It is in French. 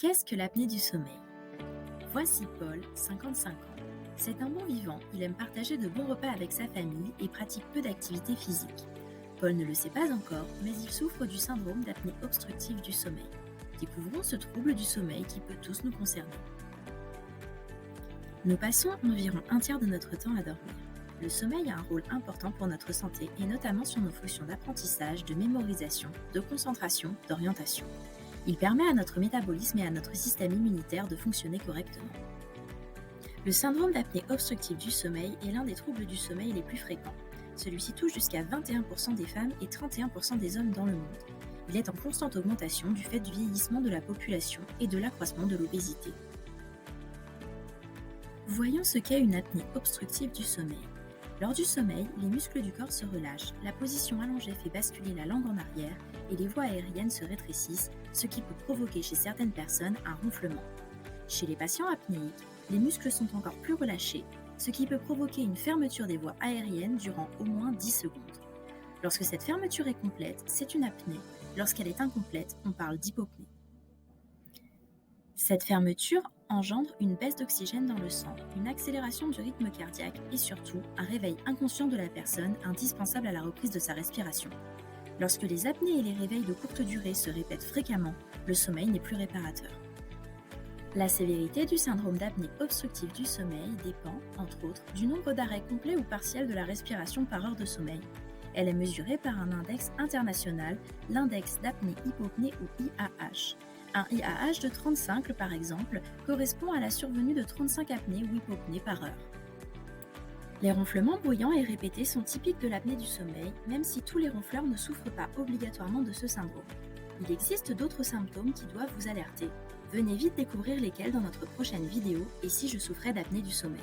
Qu'est-ce que l'apnée du sommeil? Voici Paul, 55 ans. C'est un bon vivant, il aime partager de bons repas avec sa famille et pratique peu d'activité physique. Paul ne le sait pas encore, mais il souffre du syndrome d'apnée obstructive du sommeil. Découvrons ce trouble du sommeil qui peut tous nous concerner. Nous passons environ un tiers de notre temps à dormir. Le sommeil a un rôle important pour notre santé et notamment sur nos fonctions d'apprentissage, de mémorisation, de concentration, d'orientation. Il permet à notre métabolisme et à notre système immunitaire de fonctionner correctement. Le syndrome d'apnée obstructive du sommeil est l'un des troubles du sommeil les plus fréquents. Celui-ci touche jusqu'à 21% des femmes et 31% des hommes dans le monde. Il est en constante augmentation du fait du vieillissement de la population et de l'accroissement de l'obésité. Voyons ce qu'est une apnée obstructive du sommeil. Lors du sommeil, les muscles du corps se relâchent, la position allongée fait basculer la langue en arrière et les voies aériennes se rétrécissent, ce qui peut provoquer chez certaines personnes un ronflement. Chez les patients apnéiques, les muscles sont encore plus relâchés, ce qui peut provoquer une fermeture des voies aériennes durant au moins 10 secondes. Lorsque cette fermeture est complète, c'est une apnée. Lorsqu'elle est incomplète, on parle d'hypopnée. Cette fermeture engendre une baisse d'oxygène dans le sang, une accélération du rythme cardiaque et surtout un réveil inconscient de la personne indispensable à la reprise de sa respiration. Lorsque les apnées et les réveils de courte durée se répètent fréquemment, le sommeil n'est plus réparateur. La sévérité du syndrome d'apnée obstructive du sommeil dépend, entre autres, du nombre d'arrêts complets ou partiels de la respiration par heure de sommeil. Elle est mesurée par un index international, l'index d'apnée-hypopnée ou IAH. Un IAH de 35, par exemple, correspond à la survenue de 35 apnées ou hypopnées par heure. Les ronflements bruyants et répétés sont typiques de l'apnée du sommeil, même si tous les ronfleurs ne souffrent pas obligatoirement de ce syndrome. Il existe d'autres symptômes qui doivent vous alerter. Venez vite découvrir lesquels dans notre prochaine vidéo et si je souffrais d'apnée du sommeil.